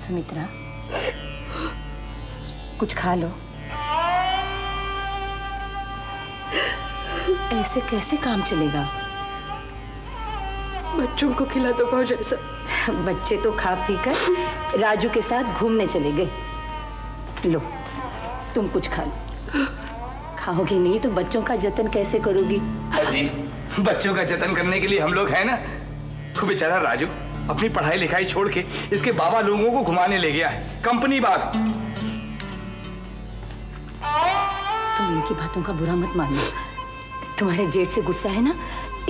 सुमित्रा, कुछ खा लो। ऐसे कैसे काम चलेगा? बच्चों को खिला दो भाव जैसा। बच्चे तो खा पी कर राजू के साथ घूमने चले गए। लो, तुम कुछ खा लो। खाओगी नहीं तो बच्चों का जतन कैसे करोगी? अजी, बच्चों का जतन करने के लिए हम लोग हैं ना। तो बेचारा राजू अपनी पढ़ाई लिखाई छोड़ के इसके बाबा लोगों को घुमाने ले गया है कंपनी बाग। तुम इनकी बातों का बुरा मत मानना। तुम्हारे जेठ से गुस्सा है ना,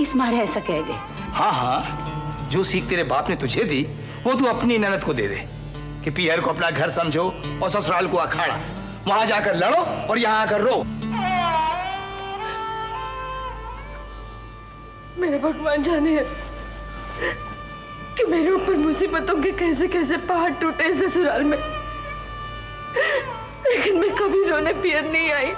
इस मारे ऐसा कह गए। हाँ हाँ, जो सीख तेरे बाप ने तुझे दी वो तू अपनी ननद को दे दे कि पियर को अपना घर समझो और ससुराल को अखाड़ा। वहां जाकर लड़ो और यहाँ आकर रो। मेरे भगवान जाने कि मेरे ऊपर मुसीबतों के कैसे कैसे पहाड़ टूटे ससुराल में, लेकिन मैं कभी रोने पियर नहीं आई।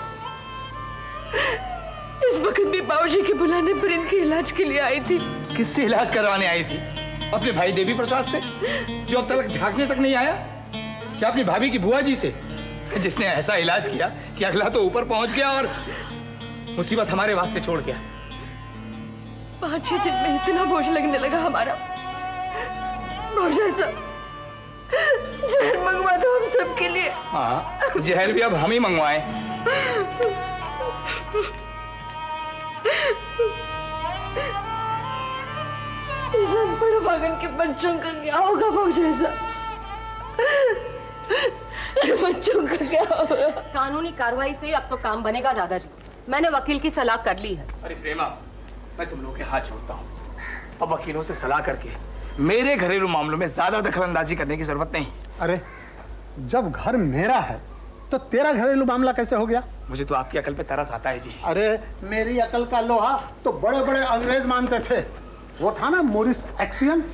इस वक्त भी बाबूजी के बुलाने पर इनके इलाज के लिए आई थी। किससे इलाज करवाने आई थी? अपने भाई देवी प्रसाद से, जो अब तक झांकने तक नहीं आया? क्या अपनी भाभी की बुआ जी से, जिसने ऐसा इलाज किया कि अगला तो ऊपर पहुंच गया और मुसीबत हमारे वास्ते छोड़ गया। 5-6 दिन में इतना बोझ लगने लगा हमारा। बोझ ऐसा जहर मंगवा दो हम सबके लिए। हाँ, जहर भी अब हम ही मंगवाएं। इस अनपढ़ भागन के बच्चों का क्या होगा भाव जैसा? बच्चों का क्या होगा? कानूनी कार्रवाई से अब तो काम बनेगा दादाजी। मैंने वकील की सलाह कर ली है। अरे प्रेमा, मैं तुम लोगों के हाथ छोड़ता हूँ। अब वकीलों से सलाह करके मेरे घरेलू मामलों में ज्यादा दखलंदाजी करने की जरूरत नहीं। अरे जब घर मेरा है तो तेरा घरेलू मामला कैसे हो गया? मुझे तो आपकी अकल पे तरस आता है जी। अरे मेरी अकल का लोहा तो बड़े बड़े अंग्रेज मानते थे। वो था ना मॉरिस एक्सियन,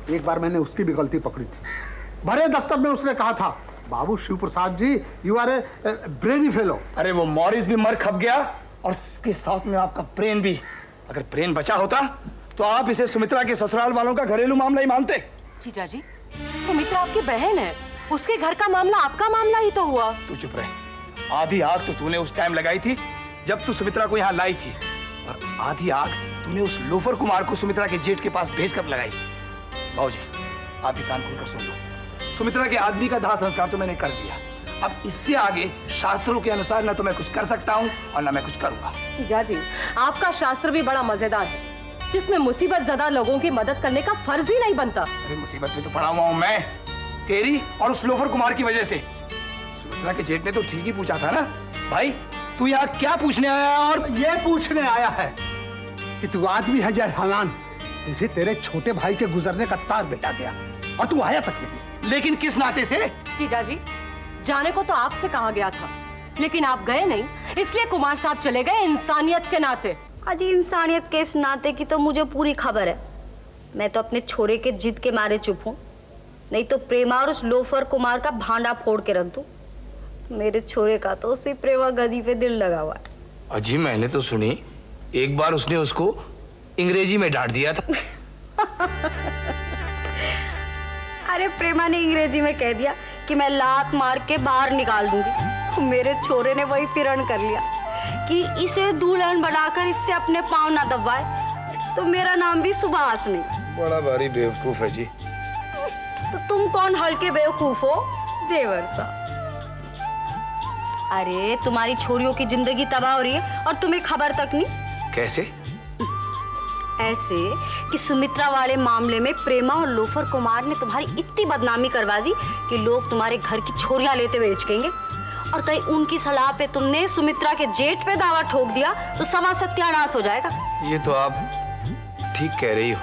एक बार मैंने उसकी भी गलती पकड़ी थी। भरे दफ्तर में उसने कहा था, बाबू Shiv Prasad ji, you are a brainy fellow. अरे वो मॉरिस भी मर खप गया और उसके साथ में आपका ब्रेन भी। अगर ब्रेन बचा होता तो आप इसे सुमित्रा के ससुराल वालों का घरेलू मामला ही मानते। जीजा जी, सुमित्रा आपकी बहन है, उसके घर का मामला आपका मामला ही तो हुआ। तू चुप रहे। आधी आग तो तूने उस टाइम लगाई थी जब तू सुमित्रा को यहाँ लाई थी, और आधी आग तूने उस लोफर कुमार को सुमित्रा के जेठ के पास भेजकर लगाई। बाबूजी, आप भी कान खोलकर सुन लो। सुमित्रा के आदमी का दाह संस्कार तो मैंने कर दिया। अब इससे आगे शास्त्रों के अनुसार न तो मैं कुछ कर सकता हूँ और न मैं कुछ करूंगा। जीजा जी, आपका शास्त्र भी बड़ा मजेदार है, जिसमें मुसीबत ज़दा लोगों की मदद करने का फर्ज ही नहीं बनता। अरे मुसीबत में तो पड़ा हुआ हूँ मैं, तेरी और उस लोफर कुमार की वजह से। सुमित्रा के जेठ ने तो ठीक ही पूछा था ना, भाई तू यहाँ क्या पूछने आया है? और ये पूछने आया है कि तू आदमी है या हैवान। तुझे तेरे छोटे भाई के गुजरने का तार बेटा गया और तू आया तक नहीं। लेकिन किस नाते से? जीजा जी, जाने को तो आपसे कहा गया था, लेकिन आप गए नहीं, इसलिए कुमार साहब चले गए इंसानियत के नाते। अजी, इंसानियत के इस नाते की तो मुझे पूरी खबर है। मैं तो अपने छोरे के जिद के मारे चुप हूँ, नहीं तो प्रेमा और उस लोफर कुमार का भांडा फोड़ के रख दूं। मेरे छोरे का तो उसी प्रेमा गदी पे दिल लगा हुआ है। अजी, मैंने तो सुनी एक बार उसने उसको अंग्रेजी में डांट दिया था। अरे प्रेमा ने अंग्रेजी में कह दिया कि मैं लात मार के बाहर निकाल दूंगी। मेरे छोरे ने वही प्रण कर लिया कि इसे दुल्हन बनाकर इससे अपने पांव ना दबाए, तो मेरा नाम भी सुभाष नहीं। बड़ा भारी बेवकूफ है जी। तो तुम कौन हल्के बेवकूफ हो देवर साहब? अरे तुम्हारी छोरियों की जिंदगी तबाह हो रही है और तुम्हें खबर तक नहीं। कैसे? ऐसे कि सुमित्रा वाले मामले में प्रेमा और लोफर कुमार ने तुम्हारी इतनी बदनामी करवा दी कि लोग तुम्हारे घर की छोरियां लेते बेचेंगे, और कहीं उनकी सलाह पे तुमने सुमित्रा के जेठ पे दावा ठोक दिया तो समाज सत्यानाश हो जाएगा। ये तो आप ठीक कह रही हो।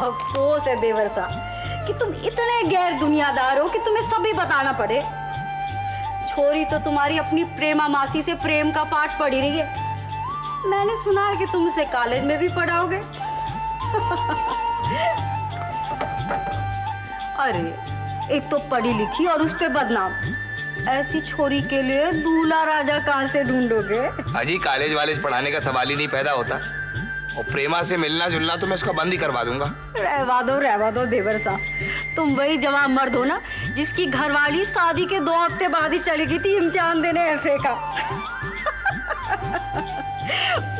अफसोस है देवर साहब कि तुम इतने गैर दुनियादार हो कि तुम्हें सभी बताना पड़े। छोरी तो तुम्हारी अपनी प्रेमा मासी से प्रेम का पाठ पढ़ी रही है। मैंने सुना है कि तुम इसे कॉलेज में भी पढ़ाओगे। अरे एक तो पढ़ी लिखी और उस पे बदनाम, ऐसी छोरी के लिए दूल्हा राजा कहाँ से ढूंढोगे? अजी, कॉलेज वालेज पढ़ाने का सवाल ही नहीं पैदा होता। और प्रेमा से मिलना जुलना तो मैं उसका बंद ही करवा दूंगा। रहवा दो देवर साहब, तुम वही जवान मर्द हो ना जिसकी घरवाली शादी के 2 हफ्ते बाद ही चली गई थी इम्तिहान देने एफए का।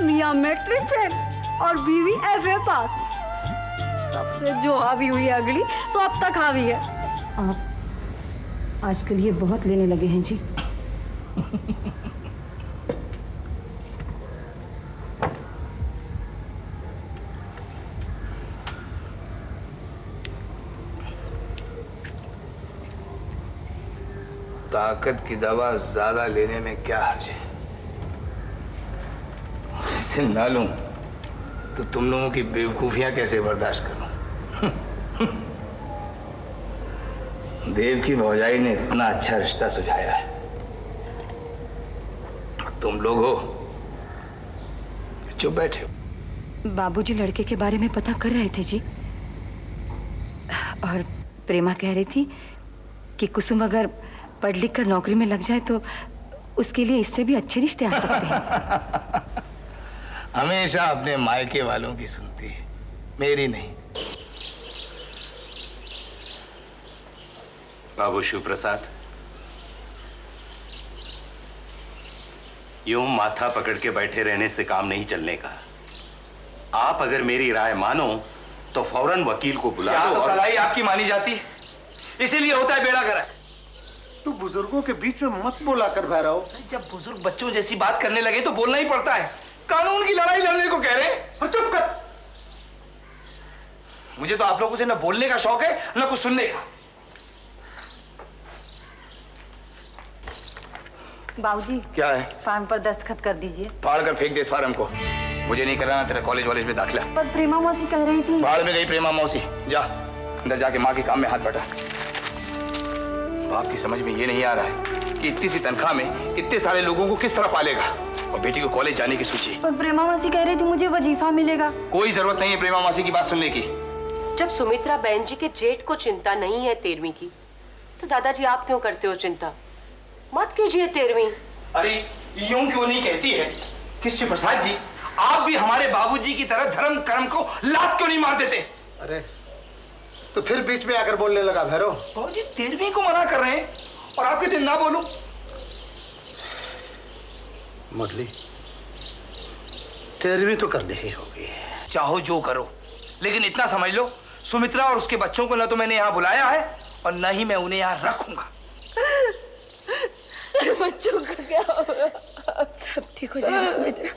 मियां मैट्रिक फेल और बीवी एफए पास। तब से जो हावी हुई है अगली सो अब तक हावी है। आप आजकल ये बहुत लेने लगे हैं जी। ताकत की दवा ज्यादा लेने में क्या हर्ज है? इसे ना लूं तो तुम लोगों की बेवकूफियां कैसे बर्दाश्त करूं? देव की भौजाई ने इतना अच्छा रिश्ता सुझाया है, तुम लोग हो चुप बैठे हो। बाबूजी लड़के के बारे में पता कर रहे थे जी, और प्रेमा कह रही थी कि कुसुम अगर पढ़ लिख कर नौकरी में लग जाए तो उसके लिए इससे भी अच्छे रिश्ते आ सकते हैं। हमेशा अपने मायके वालों की सुनती है, मेरी नहीं। बाबू शिव प्रसाद, यूं माथा पकड़ के बैठे रहने से काम नहीं चलने का। आप अगर मेरी राय मानो तो फौरन वकील को बुला लो। तो सलाही आपकी मानी जाती, इसीलिए होता है बेड़ा गर्क। तू बुजुर्गों के बीच में मत बोला कर भैरव। जब बुजुर्ग बच्चों जैसी बात करने लगे तो बोलना ही पड़ता है। कानून की लड़ाई लड़ने को कह रहे हैं और चुप कर। मुझे तो आप लोगों से न बोलने का शौक है न कुछ सुनने का। बाबूजी क्या है? फार्म पर दस्तखत कर दीजिए। फाड़ कर फेंक दे इस फार्म को, मुझे नहीं कराना तेरा कॉलेज वॉलेज में दाखिला। पर प्रेमा मौसी कह रही थी। बाढ़ में गई प्रेमा मौसी, जा अंदर जाके माँ के काम में हाथ बटा। बाप की समझ में ये नहीं आ रहा है कि इतनी सी तनख्वाह में इतने सारे लोगों को किस तरह पालेगा, और बेटी को कॉलेज जाने की सोची। पर प्रेमा मौसी कह रही थी मुझे वजीफा मिलेगा। कोई जरूरत नहीं है प्रेमा मौसी की बात सुनने की। जब सुमित्रा बहन जी के जेठ को चिंता नहीं है 13वीं की, तो दादाजी आप क्यों करते हो चिंता? मत कीजिए 13वीं। अरे यूं क्यों नहीं कहती है कि शिव प्रसाद जी, आप भी हमारे बाबूजी की तरह धर्म कर्म को लात क्यों नहीं मार देते? अरे तो फिर बीच में आकर बोलने लगा भैरव। बाबूजी 13वीं को मना कर रहे हैं और आपके दिन ना बोलूं। मुरली 13वीं तो करनी ही होगी। चाहो जो करो, लेकिन इतना समझ लो, सुमित्रा और उसके बच्चों को न तो मैंने यहाँ बुलाया है और न ही मैं उन्हें यहाँ रखूंगा। बच्चों का क्या होगा? अब सब ठीक हो जाएगा सुमित्रा।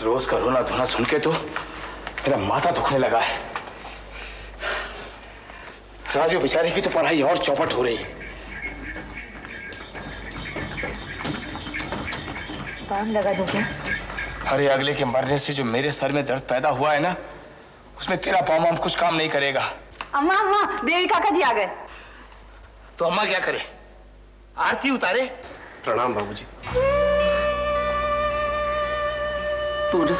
रोज का रोना धोना सुन के तो मेरा माथा दुखने लगा है। राजू बेचारे की तो पढ़ाई और चौपट हो रही है। काम लगा दो क्या? अरे अगले के मरने से जो मेरे सर में दर्द पैदा हुआ है ना, उसमें तेरा पाम कुछ काम नहीं करेगा। अम्मा अम्मा, देवी काका जी आ गए। तो अम्मा क्या करे? आरती उतारे। प्रणाम बाबूजी। तूने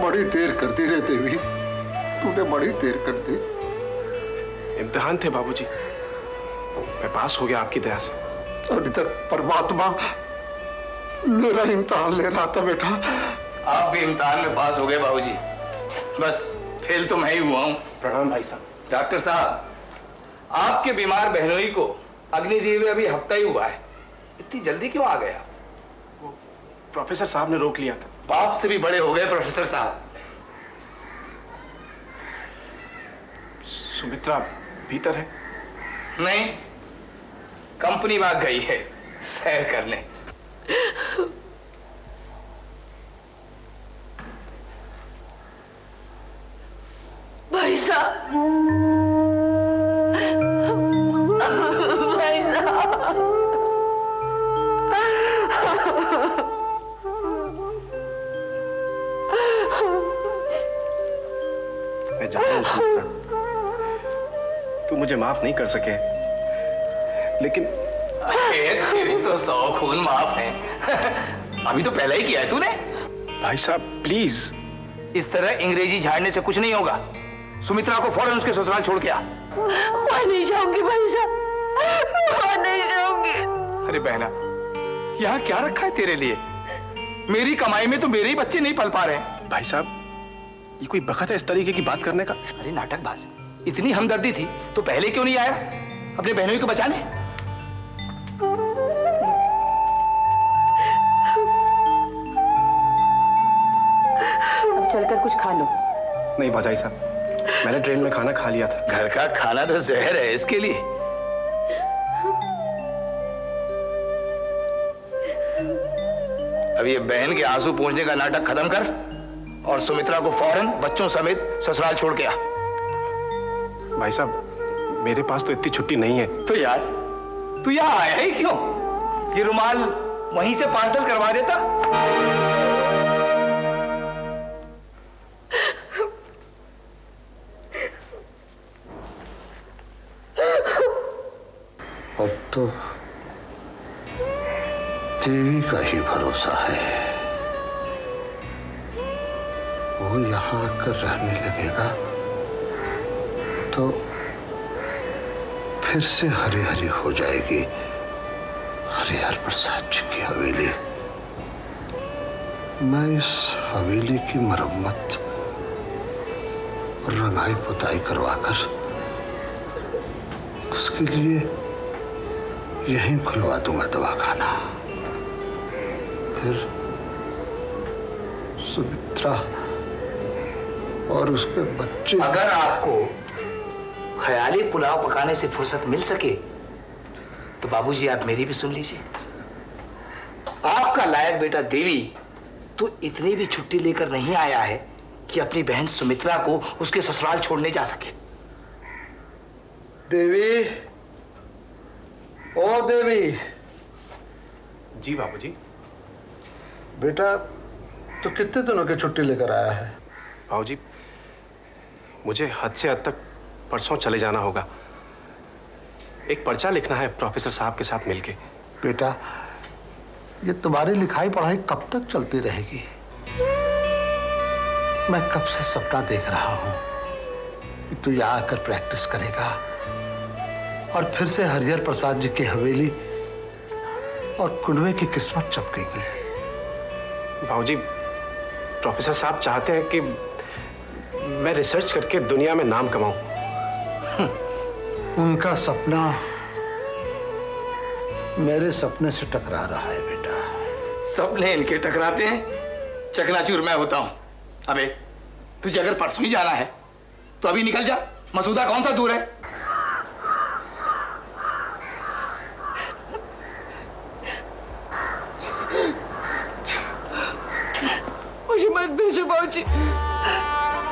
बड़ी देर कर दी रे देवी, तूने बड़ी देर कर दी। इम्तिहान थे बाबूजी, मैं पास हो गया आपकी दया से। और इधर परमात्मा मेरा इम्तिहान ले रहा था बेटा। आप भी इम्तिहान में पास हो गए बाबूजी, बस फेल तो मैं ही हुआ हूं। प्रणाम भाई साहब। डॉक्टर साहब, आपके बीमार बहनोई को अग्नि दिए हुए अभी हफ्ता ही हुआ है, इतनी जल्दी क्यों आ गया? प्रोफेसर साहब ने रोक लिया था। बाप से भी बड़े हो गए प्रोफेसर साहब। सुमित्रा भीतर है? नहीं, कंपनी भाग गई है सैर करने। भाई साहब, भाई साहब, मैं जानता हूं सुमित्रा, तू मुझे माफ नहीं कर सके, लेकिन तेरे तो 100 खून माफ हैं। अभी तो पहले ही किया है तूने। भाई साहब प्लीज। इस तरह अंग्रेजी झाड़ने से कुछ नहीं होगा। सुमित्रा को फौरन उसके ससुराल छोड़ के आ। मैं नहीं जाऊंगी भाई साहब, नहीं जाऊंगी। अरे बहना, यहाँ क्या रखा है तेरे लिए? मेरी कमाई में तो मेरे ही बच्चे नहीं पल पा रहे हैं। भाई साहब, ये कोई बखत है इस तरीके की बात करने का? अरे नाटकबाज, इतनी हमदर्दी थी तो पहले क्यों नहीं आया अपने बहनों को बचाने? अब चलकर कुछ खा लो। नहीं भौजाई साहब, मैंने ट्रेन में खाना खा लिया था। घर का खाना तो जहर है इसके लिए। अब ये बहन के आंसू पोंछने का नाटक खत्म कर और सुमित्रा को फौरन बच्चों समेत ससुराल छोड़ के आ। भाई साहब, मेरे पास तो इतनी छुट्टी नहीं है। तो यार तू यहाँ आया ही क्यों? ये रुमाल वहीं से पार्सल करवा देता। अब तो देवी का ही भरोसा है। वो यहाँ आकर रहने लगेगा तो फिर से हरी हरी हो जाएगी हरिहर प्रसाद जी की हवेली। मैं इस हवेली की मरम्मत और रंगाई पुताई करवाकर उसके लिए यहीं खुलवा दूंगा दवाखाना। फिर सुमित्रा और उसके बच्चे। अगर आपको ख्याली पुलाव पकाने से फुर्सत मिल सके तो बाबूजी आप मेरी भी सुन लीजिए। आपका लायक बेटा देवी तो इतनी भी छुट्टी लेकर नहीं आया है कि अपनी बहन सुमित्रा को उसके ससुराल छोड़ने जा सके। देवी, ओ देवी। जी बाबूजी। बेटा तो कितने दिनों की छुट्टी लेकर आया है? बाबूजी, मुझे हद से हद तक परसों चले जाना होगा। एक पर्चा लिखना है प्रोफेसर साहब के साथ मिलके। बेटा, ये तुम्हारी लिखाई पढ़ाई कब तक चलती रहेगी? मैं कब से सपना देख रहा हूं कि तू यहाँ आकर प्रैक्टिस करेगा और फिर से हरिहर प्रसाद जी की हवेली और कुंडवे की किस्मत चमकेगी। बाबूजी, प्रोफेसर साहब चाहते हैं कि मैं रिसर्च करके दुनिया में नाम कमाऊं। उनका सपना मेरे सपने से टकरा रहा है बेटा। सपने इनके टकराते हैं, चकनाचूर मैं होता हूं। अबे तुझे अगर परसों ही जाना है तो अभी निकल जा। मसूदा कौन सा दूर है? मुझे मत भेजो बाबूजी,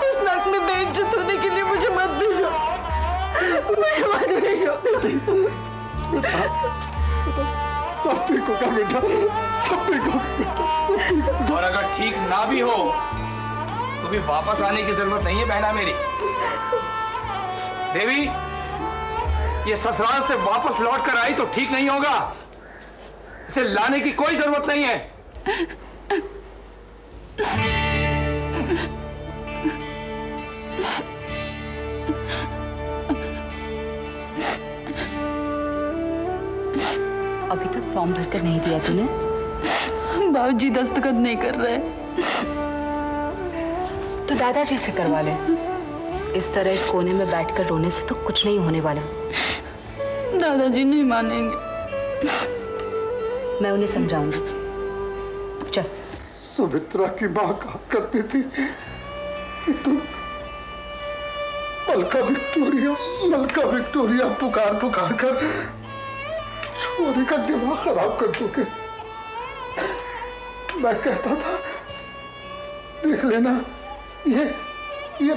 इस नर्क में बेइज्जत होने के लिए मुझे मत भेजो, मुझे मत भेजो। सब ठीक होगा बेटा, सब ठीक होगा। और अगर ठीक ना भी हो तो भी वापस आने की जरूरत नहीं है बहना मेरी। देवी, ये ससुराल से वापस लौट कर आई तो ठीक नहीं होगा। इसे लाने की कोई जरूरत नहीं है। अभी तक फॉर्म भरकर नहीं दिया तूने? बाबूजी दस्तखत नहीं कर रहे। तो दादाजी से करवा ले। इस तरह इस कोने में बैठकर रोने से तो कुछ नहीं होने वाला। दादाजी नहीं मानेंगे। मैं उन्हें समझाऊंगी। चल। सुमित्रा की माँ कहा करती थी कि तुम मलका विक्टोरिया पुकार पुकार कर छोरी का दिमाग खराब कर दोगे। मैं कहता था देख लेना, ये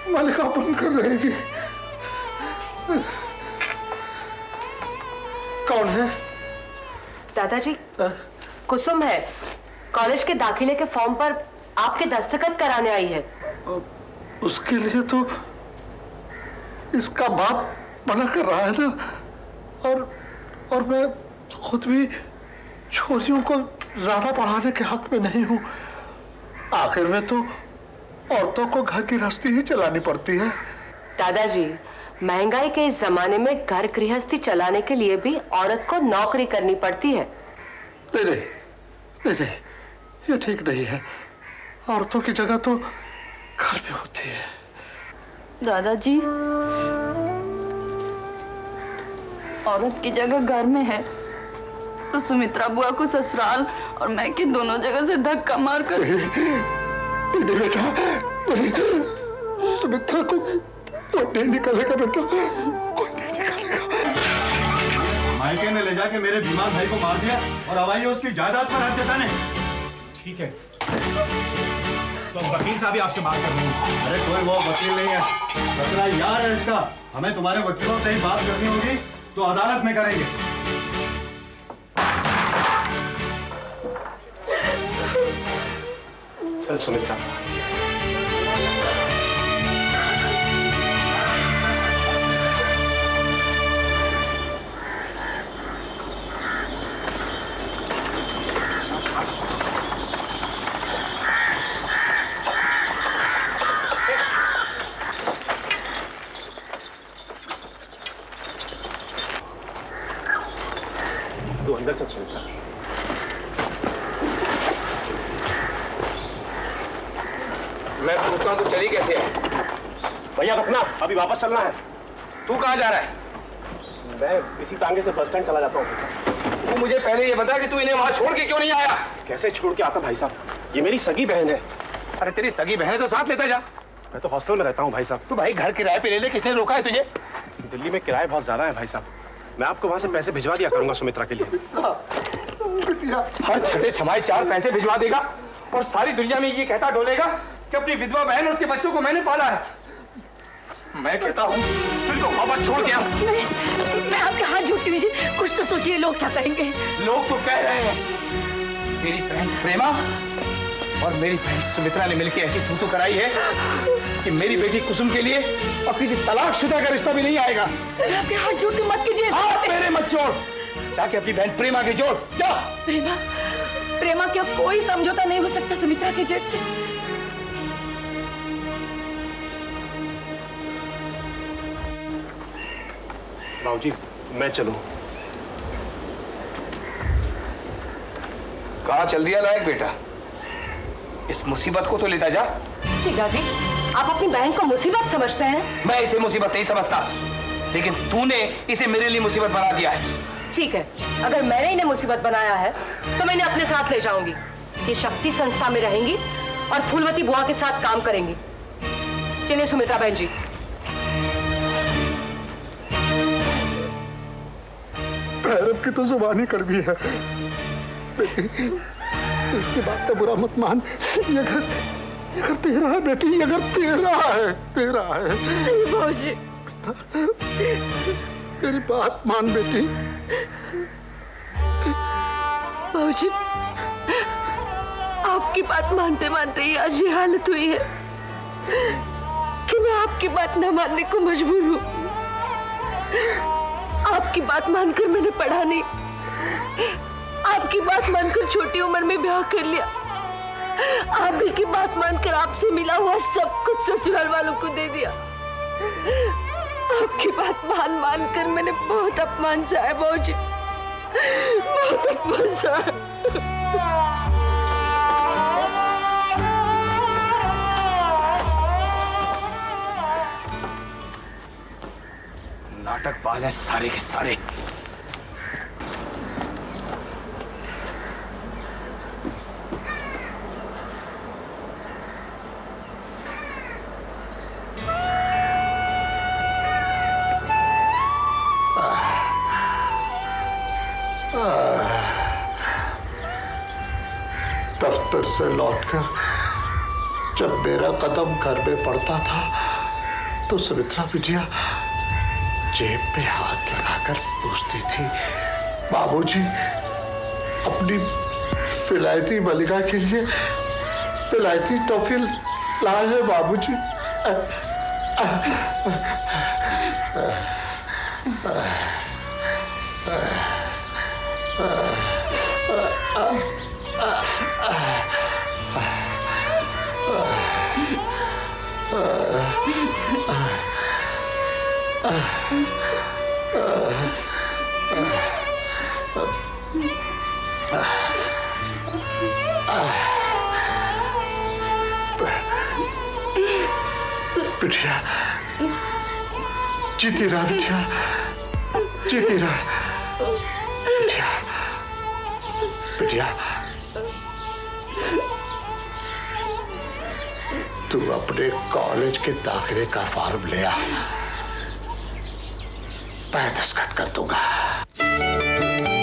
मलका बनकर रहेगी। कौन है? दादाजी, कुसुम है। कॉलेज के दाखिले के फॉर्म पर आपके दस्तखत कराने आई है। उसके लिए तो इसका बाप मना कर रहा है ना, और मैं खुद भी छोरियों को ज्यादा पढ़ाने के हक में नहीं हूँ। आखिर में तो औरतों को घर की गृहस्थी ही चलानी पड़ती है। दादाजी, महंगाई के इस जमाने में घर गृहस्थी चलाने के लिए भी औरत को नौकरी करनी पड़ती है। नहीं, ये ठीक नहीं है। औरतों की जगह तो घर पे होती है। दादाजी, औरत की जगह घर में है तो सुमित्रा बुआ को ससुराल और मैं के दोनों जगह से धक्का मार कर नहीं बेटा, नहीं। सुमित्रा को कोई नहीं निकालेगा बेटा, कोई नहीं निकालेगा। मायके ने ले जाके मेरे बीमार भाई को मार दिया और हवाई उसकी जायदाद पर हाथ जताने। ठीक है, तो वकील साहब ही आपसे बात कर रहे हैं। अरे कोई वो वकील नहीं है, मसला यार है इसका। हमें तुम्हारे वकीलों से ही बात करनी होगी तो अदालत में करेंगे। चल सुमित्रा। तू अंदर चल सुमित्रा। मैं पूछता हूँ तू चली कैसे है? भैया रुकना, अभी वापस चलना है। तू कहाँ जा रहा है? मैं इसी तांगे से बस स्टैंड चला जाता हूँ भाई साहब। तू मुझे पहले ये बता कि तू इन्हें वहां छोड़ के क्यों नहीं आया? कैसे छोड़ के आता भाई साहब, ये मेरी सगी बहन है। अरे तेरी सगी बहन है तो साथ लेता जा। मैं तो हॉस्टल में रहता हूँ भाई साहब। तू भाई घर किराए पे ले ले, किसने रोका है तुझे? दिल्ली में किराया बहुत ज्यादा है भाई साहब, मैं आपको वहां से पैसे भिजवा दिया करूंगा सुमित्रा के लिए। हर छठे छमाई 4 पैसे भिजवा देगा और सारी दुनिया में ये कहता डोलेगा कि अपनी विधवा बहन और उसके बच्चों को मैंने पाला है। मैं कहता हूँ फिर तो वापस छोड़ दिया। मैं आपके हाथ जोड़ती हूँ जी, कुछ तो सोचिए, लोग क्या कहेंगे? लोग तो कह रहे हैं तेरी बहन प्रेमा और मेरी बहन सुमित्रा ने मिलकर ऐसी थू कराई है कि मेरी बेटी कुसुम के लिए अब किसी तलाकशुदा का रिश्ता भी नहीं आएगा। मैं आपके हाथ जोड़ती हूँ, मत कीजिए। हाथ मेरे मत जोड़, जाके अपनी बहन प्रेमा की जोड़ जा। प्रेमा क्या कोई समझौता नहीं हो सकता सुमित्रा के जेठ से? बाबूजी मैं चलूं? कहाँ चल दिया लायक बेटा? इस मुसीबत को तो लेता जा। जीजा जी, आप अपनी बहन को मुसीबत समझते हैं? मैं इसे मुसीबत नहीं समझता, लेकिन तूने इसे मेरे लिए मुसीबत बना दिया है। ठीक है, अगर मैंने इन्हें मुसीबत बनाया है तो मैं इन्हें अपने साथ ले जाऊंगी। ये शक्ति संस्था में रहेंगी और फूलवती बुआ के साथ काम करेंगी। चलिए सुमित्रा बहन जी। भैरव की तो जुबानी कड़वी है। इसकी बात का बुरा मत मान। ये घर तेरा है बेटी, ये घर तेरा है। बाबूजी, मेरी बात मान बेटी। बाबूजी, आपकी बात मानते मानते ही आज ये हालत हुई है कि मैं आपकी बात न मानने को मजबूर हूँ। आपकी बात मानकर मैंने पढ़ा नहीं, आपकी बात मानकर छोटी उम्र में ब्याह कर लिया, आप ही की बात मानकर आपसे मिला हुआ सब कुछ ससुराल वालों को दे दिया। आपकी बात मान कर मैंने बहुत अपमान सहा है बाबूजी, बहुत अपमान सहा। नाटकबाज हैं सारे के सारे। दफ्तर से लौटकर जब मेरा कदम घर में पड़ता था तो सुमित्रा बिटिया जेब पे हाथ लगाकर पूछती थी, बाबूजी अपनी फिलायती मलिका के लिए फिलायती टॉफी लाए हैं बाबूजी। बिटिया, जीती रहा बिटिया, जीती रहा बिटिया, बिटिया। तू अपने कॉलेज के दाखिले का फॉर्म ले आ, मैं दस्तखत कर दूंगा।